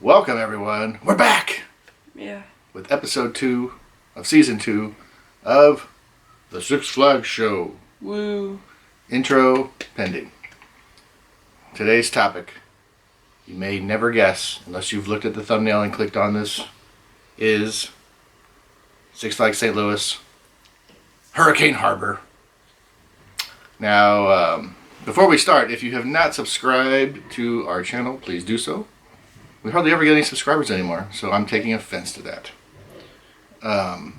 Welcome everyone. We're back. Yeah. With episode 2 of season 2 of the Six Flags Show. Woo. Intro pending. Today's topic, you may never guess unless you've looked at the thumbnail and clicked on this, is Six Flags St. Louis Hurricane Harbor. Now, before we start, if you have not subscribed to our channel, please do so. We hardly ever get any subscribers anymore, so I'm taking offense to that. I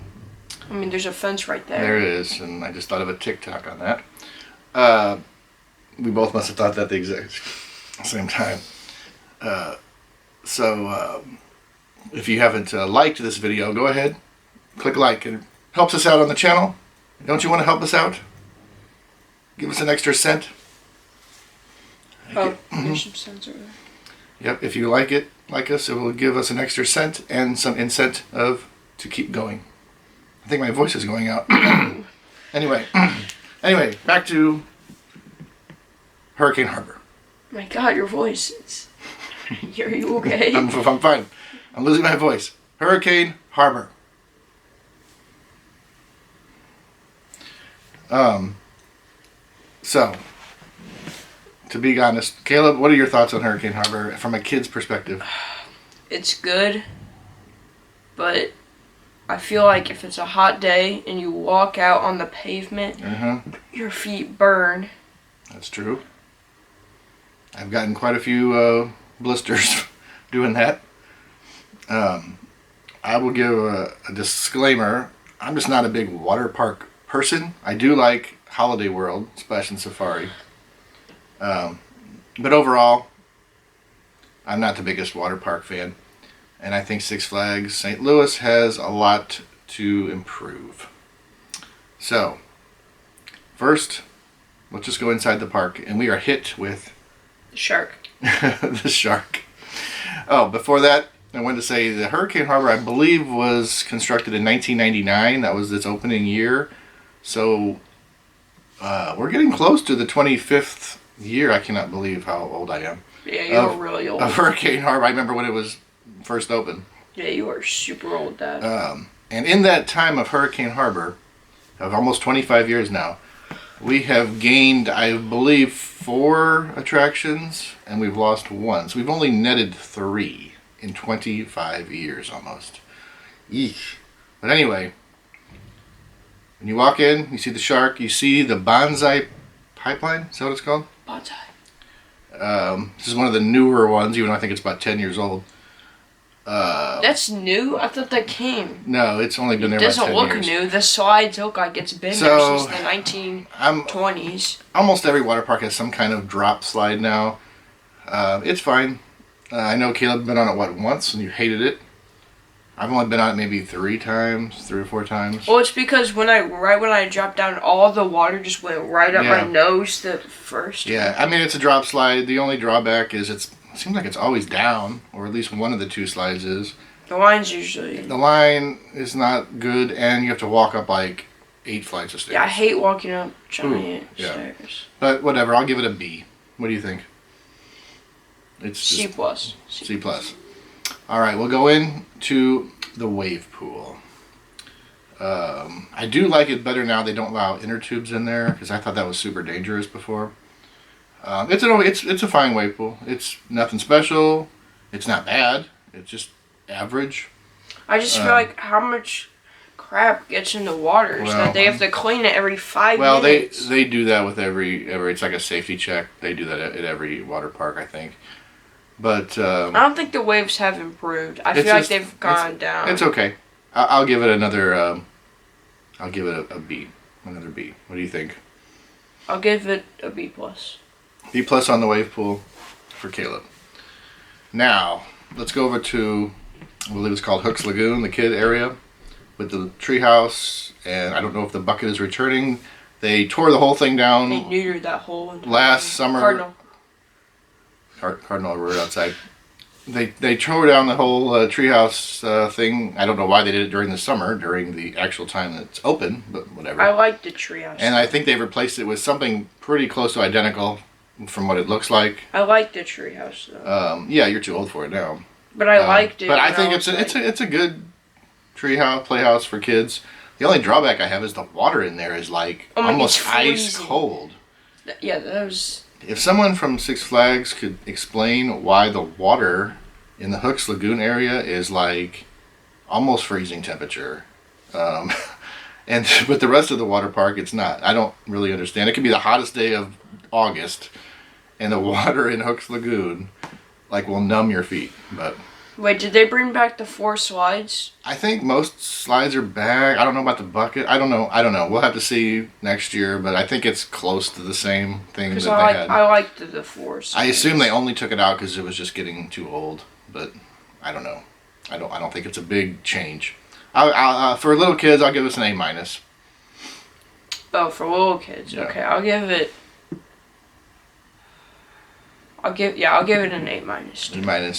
mean, there's a fence right there. There it is, and I just thought of a TikTok on that. We both must have thought that the exact same time. If you haven't liked this video, go ahead, click like. It helps us out on the channel. Don't you want to help us out? Give us an extra cent. Oh, there's some cents over there. Yep, if you like us, it will give us an extra cent and some incentive to keep going. I think my voice is going out. Anyway, back to Hurricane Harbor. My God, your voice is... Are you okay? I'm fine. I'm losing my voice. Hurricane Harbor. So, to be honest, Caleb, what are your thoughts on Hurricane Harbor from a kid's perspective? It's good, but I feel like if it's a hot day and you walk out on the pavement, your feet burn. That's true. I've gotten quite a few blisters doing that. I will give a disclaimer. I'm just not a big water park person. I do like Holiday World, Splash and Safari. But overall, I'm not the biggest water park fan. And I think Six Flags St. Louis has a lot to improve. So, first, let's just go inside the park. And we are hit with... The shark. the shark. Oh, before that, I wanted to say the Hurricane Harbor, I believe, was constructed in 1999. That was its opening year. So, we're getting close to the 25th year. I cannot believe how old I am. Yeah, you're really old. Of Hurricane Harbor. I remember when it was first opened. Yeah, you are super old, Dad. And in that time of Hurricane Harbor, of almost 25 years now, we have gained, I believe, 4 attractions, and we've lost 1. So we've only netted 3 in 25 years almost. Eesh. But anyway, when you walk in, you see the shark, you see the bonsai pipeline. Is that what it's called? Bonsai. This is one of the newer ones, even though I think it's about 10 years old. That's new? I thought that came. No, it's only been there about 10 years. It doesn't look new. The slides look like it's been there since the 1920s. Almost every water park has some kind of drop slide now. It's fine. I know Caleb been on it, once, and you hated it. I've only been on it maybe 3 or 4 times. Well, it's because right when I dropped down, all the water just went right up my nose the first time. Yeah, I mean, it's a drop slide. The only drawback is it seems like it's always down, or at least one of the 2 slides is. The line's usually... The line is not good, and you have to walk up like 8 flights of stairs. Yeah, I hate walking up giant stairs. But whatever, I'll give it a B. What do you think? It's C+. C+. All right, we'll go into the wave pool. I do like it better now. They don't allow inner tubes in there because I thought that was super dangerous before. It's a fine wave pool. It's nothing special. It's not bad. It's just average. I just feel like how much crap gets in the water so that they have to clean it every 5 minutes. Well, they do that with every. It's like a safety check. They do that at every water park, I think. But I don't think the waves have improved. I feel like they've gone down. It's okay. I'll give it another. I'll give it a B. Another B. What do you think? I'll give it a B+. B+ on the wave pool for Caleb. Now let's go over to, I believe it's called Hook's Lagoon, the kid area, with the treehouse, and I don't know if the bucket is returning. They tore the whole thing down. They neutered that whole last summer. Cardinal were outside. They tore down the whole treehouse thing. I don't know why they did it during the summer, during the actual time that it's open, but whatever. I like the treehouse. And I think they've replaced it with something pretty close to identical from what it looks like. I like the treehouse though. Yeah, you're too old for it now. But I liked it. But I think it's a good treehouse playhouse for kids. The only drawback I have is the water in there is like almost ice cold. Yeah, that was. If someone from Six Flags could explain why the water in the Hooks Lagoon area is like almost freezing temperature, but the rest of the water park it's not. I don't really understand. It could be the hottest day of August, and the water in Hooks Lagoon like will numb your feet. But wait, did they bring back the 4 slides? I think most slides are back. I don't know about the bucket. I don't know. We'll have to see next year, but I think it's close to the same thing that they had. I liked the 4 slides. I assume they only took it out because it was just getting too old, but I don't know. I don't think it's a big change. For little kids, I'll give this an A-. Oh, for little kids. Yeah. Okay, I'll give it an A-. A-.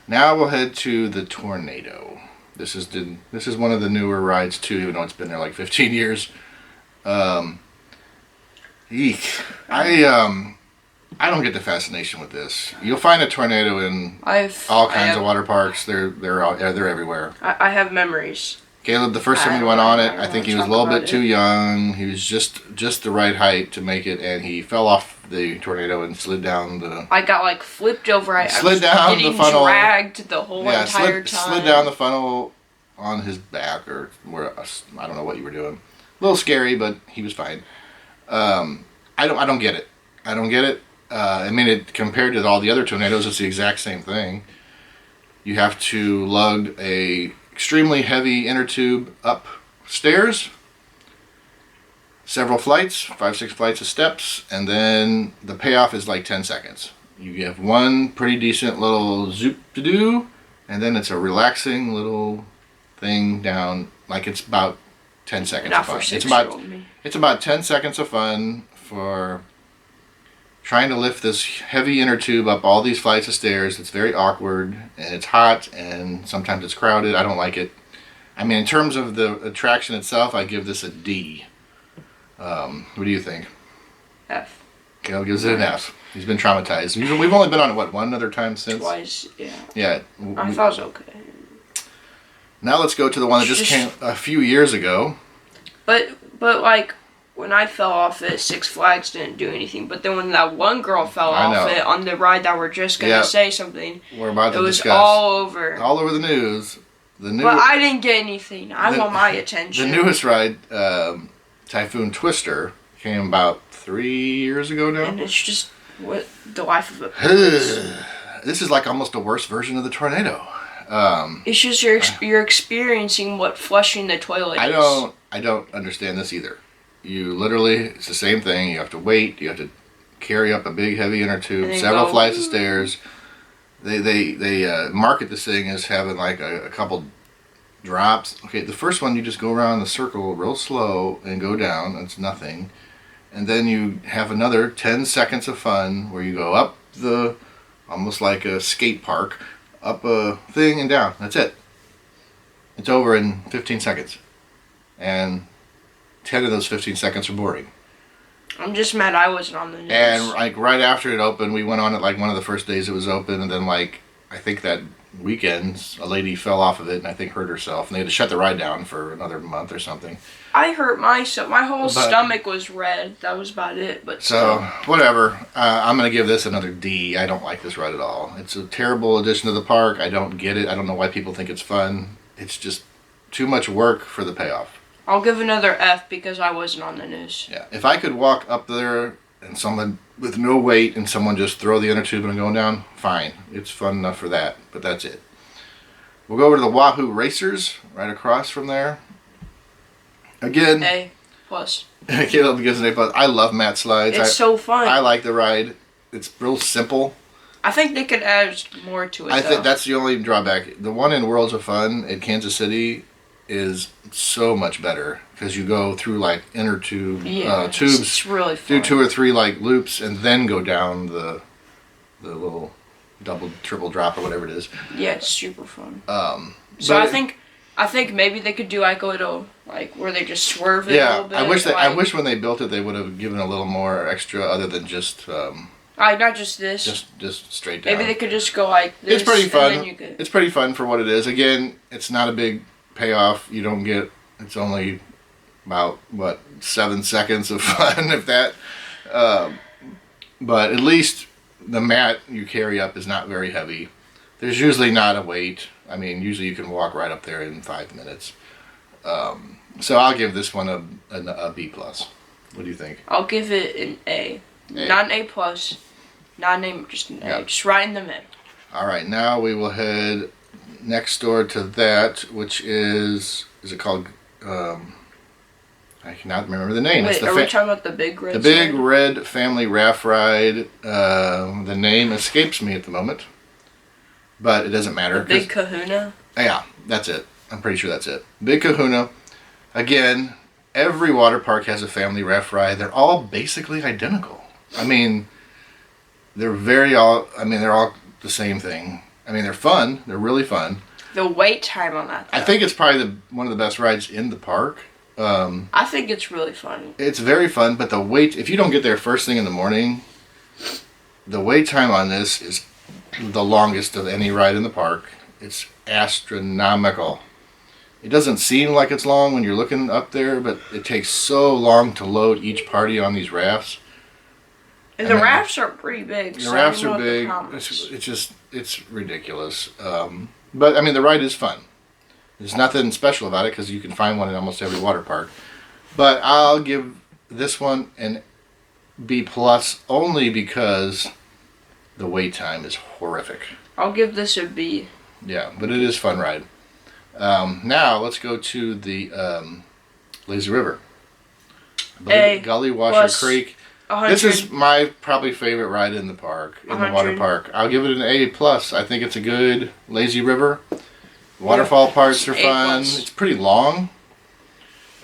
Now we'll head to the Tornado. This is one of the newer rides too, even though it's been there like 15 years. Eek. I don't get the fascination with this. You'll find a tornado in all kinds of water parks. They're everywhere. I have memories. Caleb, the first time we went on it, I think he was a little bit too young. He was just the right height to make it, and he fell off the tornado and slid down the. I got like flipped over. I slid was down getting the funnel. Dragged the whole entire time. Slid down the funnel on his back, or where I don't know what you were doing. A little scary, but he was fine. I don't get it. I don't get it. I mean, compared to all the other tornadoes, it's the exact same thing. You have to lug a extremely heavy inner tube up stairs, several flights, 5-6 flights of steps, and then the payoff is like 10 seconds. You have one pretty decent little zoop to do, and then it's a relaxing little thing down, like it's about 10 seconds Not of fun. For It's about 10 seconds of fun for trying to lift this heavy inner tube up all these flights of stairs. It's very awkward, and it's hot, and sometimes it's crowded. I don't like it. I mean, in terms of the attraction itself, I give this a D. What do you think? F. Caleb gives it an F. He's been traumatized. We've only been on it, what, one other time since? Twice, yeah. Yeah. I thought it was okay. Now let's go to the one that just came a few years ago. But like, when I fell off it, Six Flags didn't do anything. But then when that one girl fell off it on the ride that we're just going to say something, we're about to discuss. It was all over. All over the news. But I didn't get anything. I want my attention. The newest ride, Typhoon Twister, came about 3 years ago now. And it's just what the life of a person. This is like almost a worse version of the tornado. It's just you're experiencing what flushing the toilet is. I don't understand this either. You literally, it's the same thing. You have to wait. You have to carry up a big, heavy inner tube, several flights of stairs. They market this thing as having like a couple drops. Okay, the first one you just go around the circle real slow and go down. It's nothing. And then you have another 10 seconds of fun where you go up the, almost like a skate park, up a thing and down. That's it. It's over in 15 seconds. And 10 of those 15 seconds are boring. I'm just mad I wasn't on the news. And like right after it opened, we went on it like one of the first days it was open, and then like I think that weekend a lady fell off of it and I think hurt herself, and they had to shut the ride down for another month or something. I hurt myself. My whole stomach was red. That was about it. But so whatever. I'm gonna give this another D. I don't like this ride at all. It's a terrible addition to the park. I don't get it. I don't know why people think it's fun. It's just too much work for the payoff. I'll give another F because I wasn't on the news. Yeah, if I could walk up there and someone with no weight and someone just throw the inner tube and I'm going down, fine. It's fun enough for that, but that's it. We'll go over to the Wahoo Racers right across from there. Again, A+. Caleb gives an A+. I love mat slides. It's so fun. I like the ride. It's real simple. I think they could add more to it. I think that's the only drawback. The one in Worlds of Fun in Kansas City is so much better because you go through like inner tube tubes. It's really fun. Do 2 or 3 like loops and then go down the little double, triple drop or whatever it is. Yeah, it's super fun. So I think maybe they could do like a little like where they just swerve it a little bit. I wish when they built it they would have given a little more extra other than just Not just this. Just straight down. Maybe they could just go like this. It's pretty fun. And then you could... It's pretty fun for what it is. Again, it's not a big payoff. You don't get. It's only about 7 seconds of fun, if that. But at least the mat you carry up is not very heavy. There's usually not a weight. I mean, usually you can walk right up there in 5 minutes. So I'll give this one a B+. What do you think? I'll give it an A. Not an A+. Not an A, just an A. Yep. Just right in the middle. All right, now we will head next door to that, which is it called? I cannot remember the name. Wait, are we talking about the big red? The big red family raft ride. The name escapes me at the moment, but it doesn't matter. The Big Kahuna? Yeah, that's it. I'm pretty sure that's it. Big Kahuna. Again, every water park has a family raft ride. They're all basically identical. I mean, they're all the same thing. I mean, they're fun. They're really fun. The wait time on that, though. I think it's probably one of the best rides in the park. I think it's really fun. It's very fun, but the wait, if you don't get there first thing in the morning, the wait time on this is the longest of any ride in the park. It's astronomical. It doesn't seem like it's long when you're looking up there, but it takes so long to load each party on these rafts. And the rafts are pretty big. The rafts are big. It's ridiculous. But I mean, the ride is fun. There's nothing special about it because you can find one in almost every water park. But I'll give this one an B+ only because the wait time is horrific. I'll give this a B. Yeah, but it is a fun ride. Now let's go to the Lazy River. A Gully Washer Creek. 100. This is my probably favorite ride in the park, in the water park. I'll give it an A+. I think it's a good lazy river. Waterfall parts are fun. It's pretty long.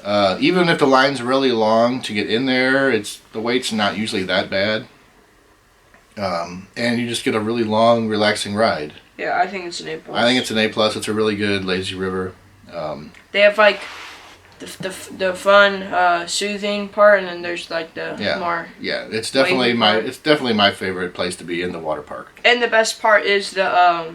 Even if the line's really long to get in there, the wait's not usually that bad. And you just get a really long, relaxing ride. Yeah, I think it's an A+. I think it's an A+. It's a really good lazy river. They have like the fun, soothing part, and then there's like the more. Yeah, it's definitely my favorite place to be in the water park. And the best part is the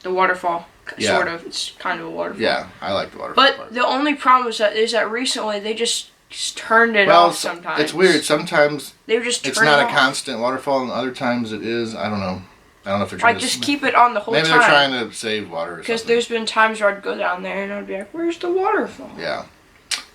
waterfall. Sort of, it's kind of a waterfall. Yeah, I like the waterfall. But the only problem is that recently they just turned it off. Sometimes it's weird. Sometimes they just turn it's not it a off. constant waterfall, and other times it is. I don't know. I don't know if they're trying like to just keep it on the whole time. Maybe they're trying to save water. Because there's been times where I'd go down there and I'd be like, "Where's the waterfall?" Yeah,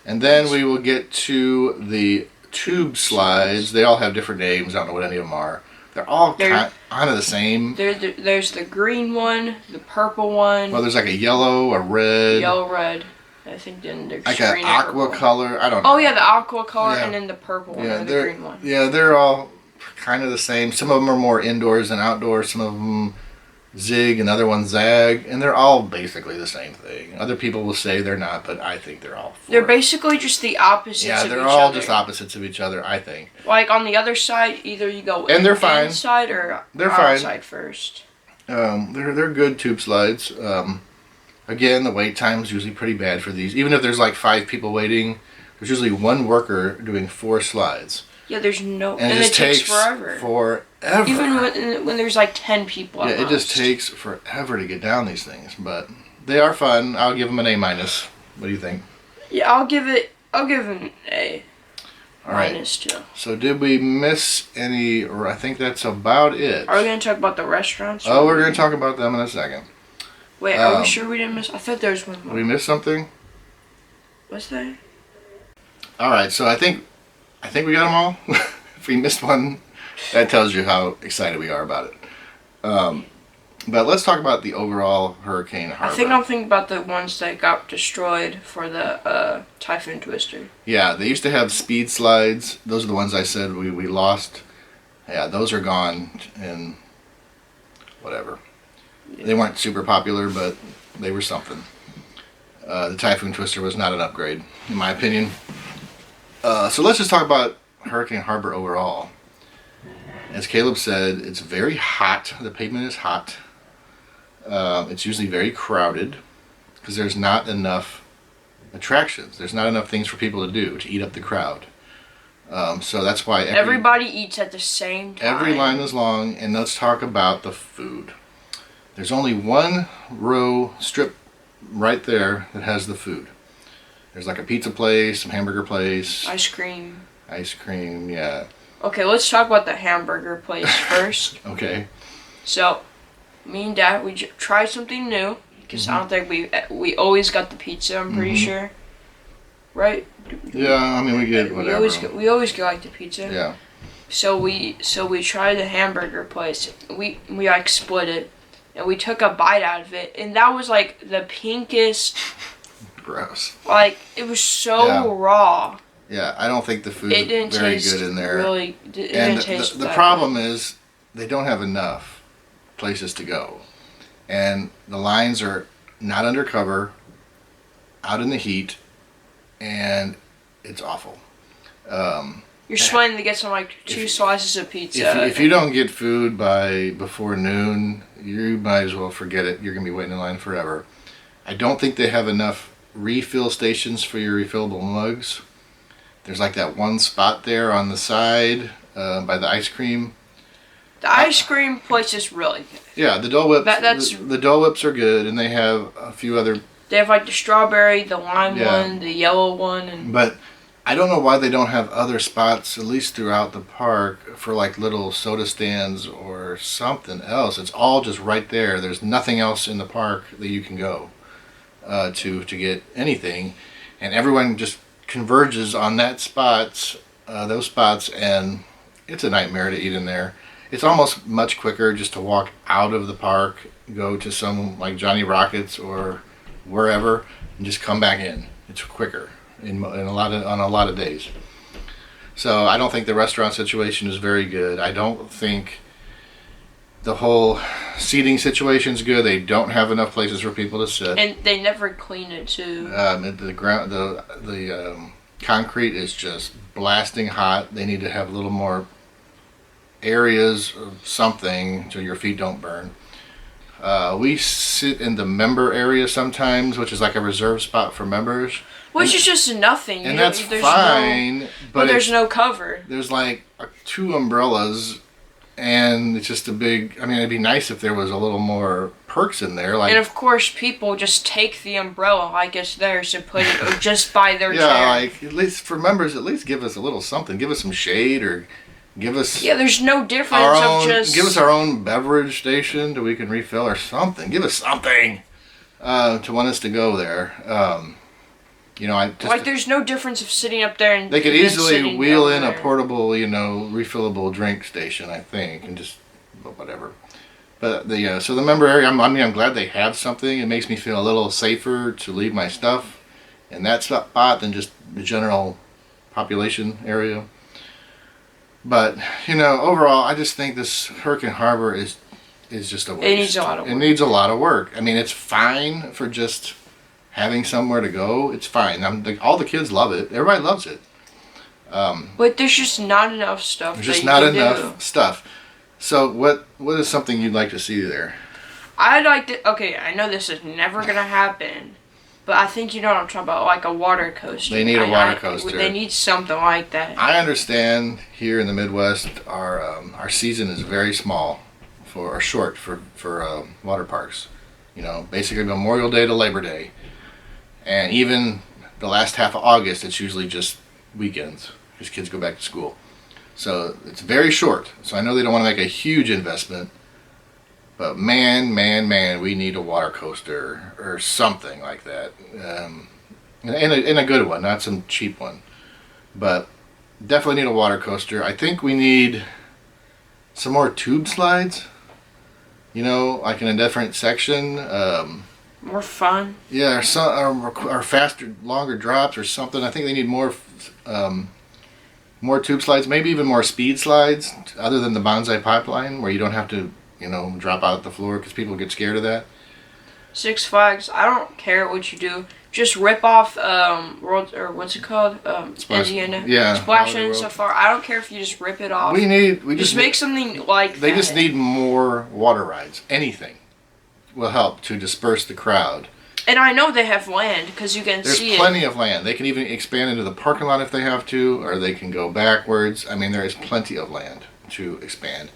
and then we will get to the tube slides. They all have different names. I don't know what any of them are. They're all kind of the same. There's the green one, the purple one. Well, there's like a yellow, a red. Yellow, red. I think then there's like green an aqua color. I don't know. Oh yeah, the aqua color and then the purple one or the green one. Yeah, they're all kind of the same. Some of them are more indoors than outdoors. Some of them zig and other ones zag, and they're all basically the same thing. Other people will say they're not, but I think they're all. They're basically just the opposites of each other. Yeah, they're all just opposites of each other, I think. Like on the other side, either you go inside or outside first. They're good tube slides. Again, the wait time is usually pretty bad for these. Even if there's like 5 people waiting, there's usually one worker doing 4 slides. Yeah, there's no... And it takes forever. Even when there's like 10 people. Yeah, it just takes forever to get down these things. But they are fun. I'll give them an A-. What do you think? Yeah, I'll give an A. All right. -2. So did we miss any... Or I think that's about it. Are we going to talk about the restaurants? Oh, we're going to talk about them in a second. Wait, are we sure we didn't miss... I thought there was one more. We missed something? Was there? All right, so I think we got them all. If we missed one, that tells you how excited we are about it. But let's talk about the overall Hurricane Harbor. I think I'm thinking about the ones that got destroyed for the Typhoon Twister. Yeah, they used to have speed slides. Those are the ones I said we lost. Yeah, those are gone and whatever. Yeah. They weren't super popular, but they were something. The Typhoon Twister was not an upgrade, in my opinion. So let's just talk about Hurricane Harbor overall. As Caleb said, it's very hot. The pavement is hot. It's usually very crowded because there's not enough attractions. There's not enough things for people to do to eat up the crowd. So that's why everybody eats at the same time. Every line is long, and let's talk about the food. There's only one row strip right there that has the food. There's like a pizza place, some hamburger place. Ice cream. Ice cream, yeah. Okay, let's talk about the hamburger place first. Okay. So, me and Dad, we tried something new. Because I don't think we always got the pizza, I'm pretty sure. Right? Yeah, I mean, we get whatever. We always get like the pizza. Yeah. So we tried the hamburger place. We like split it, and we took a bite out of it, and that was like the pinkest. Gross. Like it was so raw. Yeah, I don't think the food is very good in there. Really, it didn't taste the problem is they don't have enough places to go, and the lines are not undercover, out in the heat, and it's awful. You're sweating to get some like two slices of pizza. If you don't get food by before noon, you might as well forget it. You're gonna be waiting in line forever. I don't think they have enough refill stations for your refillable mugs. There's like that one spot there on the side by the ice cream. The ice cream place is really good. Yeah, the Dole Whips. The Dole Whips are good, and they have a few other. They have like the strawberry, the lime one, the yellow one, and. But I don't know why they don't have other spots, at least throughout the park, for like little soda stands or something else. It's all just right there. There's nothing else in the park that you can go to get anything, and everyone just converges on that those spots, and it's a nightmare to eat in there. It's almost much quicker just to walk out of the park, go to some like Johnny Rockets or wherever, and just come back in. It's quicker on a lot of days. So I don't think the restaurant situation is very good. I don't think the whole seating situation is good. They don't have enough places for people to sit, and they never clean it too. The concrete is just blasting hot. They need to have a little more areas of something so your feet don't burn. We sit in the member area sometimes, which is like a reserved spot for members. Which is just nothing. And that's fine, but there's no cover. There's like 2 umbrellas, and it's just a big. I mean, it'd be nice if there was a little more perks in there. Like, and of course, people just take the umbrella like it's theirs and put it just by their chair. Yeah, like at least for members, at least give us a little something. Give us some shade or. Give us there's no difference give us our own beverage station that we can refill or something. Give us something to want us to go there. There's no difference of sitting up there and they could easily wheel in a portable, refillable drink station, I think, and just whatever. But so the member area, I'm glad they have something. It makes me feel a little safer to leave my stuff in that spot than just the general population area. But, overall, I just think this Hurricane Harbor is just a waste. It needs a lot of work. It needs a lot of work. I mean, it's fine for just having somewhere to go. It's fine. All the kids love it. Everybody loves it. But there's just not enough stuff. There's just not enough stuff. So what is something you'd like to see there? I'd like to... Okay, I know this is never going to happen. But I think you know what I'm talking about, like a water coaster. They need a water coaster. They need something like that. I understand here in the Midwest, our season is very small, short for water parks. Basically Memorial Day to Labor Day, and even the last half of August, it's usually just weekends because kids go back to school. So it's very short. So I know they don't want to make a huge investment. But man, we need a water coaster or something like that. In a good one, not some cheap one. But definitely need a water coaster. I think we need some more tube slides. Like in a different section. More fun. Yeah, or faster, longer drops or something. I think they need more tube slides. Maybe even more speed slides, other than the Bonsai Pipeline, where you don't have to drop out the floor because people get scared of that. Six Flags, I don't care what you do. Just rip off what's it called? Indiana. Yeah. Splash In so far. I don't care if you just rip it off. We just make something like they that. Just need more water rides. Anything will help to disperse the crowd. And I know they have land because you can There's see plenty of land. They can even expand into the parking lot if they have to, or they can go backwards. I mean, there is plenty of land to expand.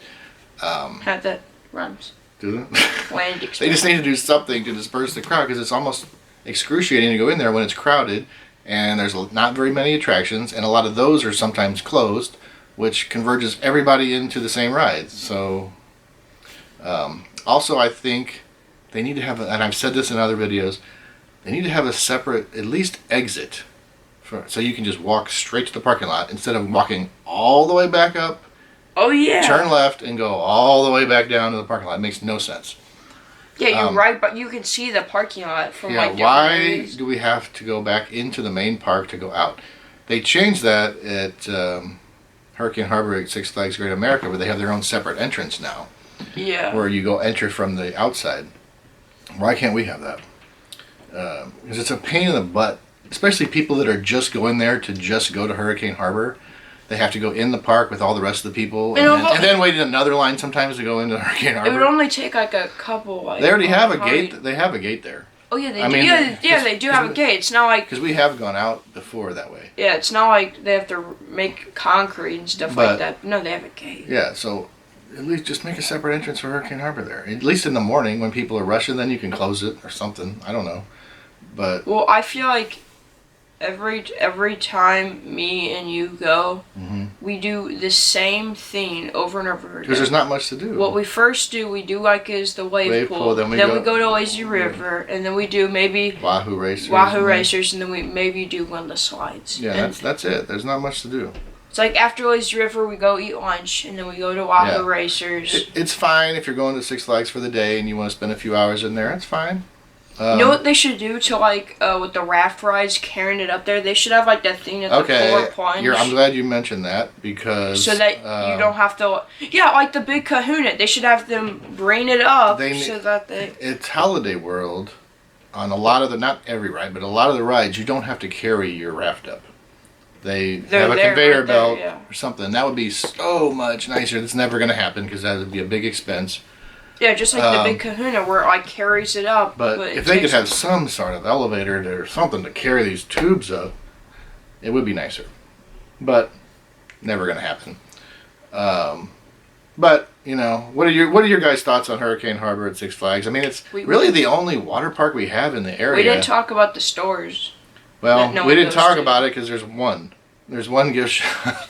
How that rhymes. Do they? Land They expand. just need to do something to disperse the crowd because it's almost excruciating to go in there when it's crowded and there's not very many attractions, and a lot of those are sometimes closed, which converges everybody into the same rides. So, also, I think they need to have, and I've said this in other videos, they need to have a separate, at least exit, so you can just walk straight to the parking lot instead of walking all the way back up, Oh yeah. turn left, and go all the way back down to the parking lot. It makes no sense. Yeah, you're right, but you can see the parking lot from Yeah, like different why areas. do we have to go back into the main park to go out? They changed that at Hurricane Harbor at Six Flags Great America, where they have their own separate entrance now, Yeah. where you go enter from the outside. Why can't we have that? Because it's a pain in the butt, especially people that are just going there to just go to Hurricane Harbor. They have to go in the park with all the rest of the people, and then wait in another line sometimes to go into Hurricane It would Harbor. only take like a couple. Like, They already have a probably- gate. They have a gate there. Oh yeah, they I do. mean, Yeah, they do have a gate. It's not like Because we have gone out before that way. yeah, it's not like they have to make concrete and stuff But- like that. No, they have a gate. Yeah, so at least just make a separate entrance for Hurricane Harbor there. At least in the morning when people are rushing, then you can close it or something. I don't know. But Well, I feel like every time me and you go, we do the same thing over and over because again. there's not much to do. What we first do, we do like is the wave pool. then we we go- go to Lazy River, and then we do maybe Wahoo Racers. Wahoo and- Racers, and then we maybe do one of the slides. Yeah, And that's it. There's not much to do. it's like after Lazy River, we go eat lunch, and then we go to Wahoo Yeah. Racers. It's fine if you're going to Six Flags for the day and you want to spend a few hours in there. It's fine. You know what they should do to like with the raft rides carrying it up there? They should have like that thing at the floor Okay, plunge. I'm glad you mentioned that because so that you don't have to. Yeah, like the big Kahuna. They should have them bring it up They- so that they. It's Holiday World. On a lot of the, not every ride, but a lot of the rides, you don't have to carry your raft up. They're have a there, conveyor right there, belt yeah. or something. That would be so much nicer. That's never going to happen because that would be a big expense. Yeah, just like the big Kahuna where it like carries it up. But it if they could takes- have some sort of elevator or something to carry these tubes up, it would be nicer. But never going to happen. But you know, what are your guys' thoughts on Hurricane Harbor at Six Flags? I mean, it's really the only water park we have in the area. We didn't talk about the stores. Well, no we one didn't goes talk to. about it because there's one. There's one gift shop,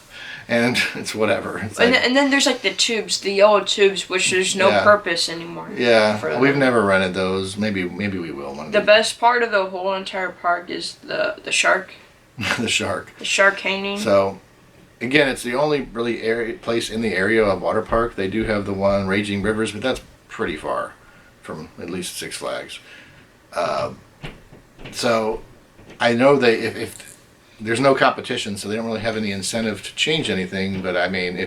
and it's whatever. It's like, And then there's like the tubes, the yellow tubes, which there's no Yeah. purpose anymore. for yeah, them. we've never rented those. Maybe we will one The day. best part of the whole entire park is the shark, The shark. the shark hanging. So, again, it's the only really place in the area of water park. They do have the one Raging Rivers, but that's pretty far from at least Six Flags. So, I know they if there's no competition, so they don't really have any incentive to change anything. But I mean,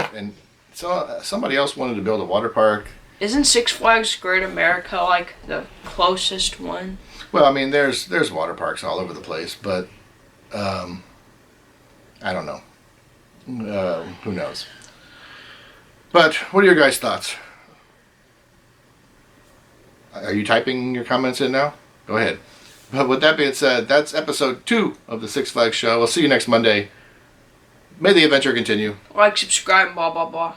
so somebody else wanted to build a water park. Isn't Six Flags Great America like the closest one? Well, I mean, there's water parks all over the place, but I don't know. Who knows? But what are your guys' thoughts? Are you typing your comments in now? Go ahead. But with that being said, that's episode 2 of the Six Flags Show. We'll see you next Monday. May the adventure continue. Like, subscribe, blah, blah, blah.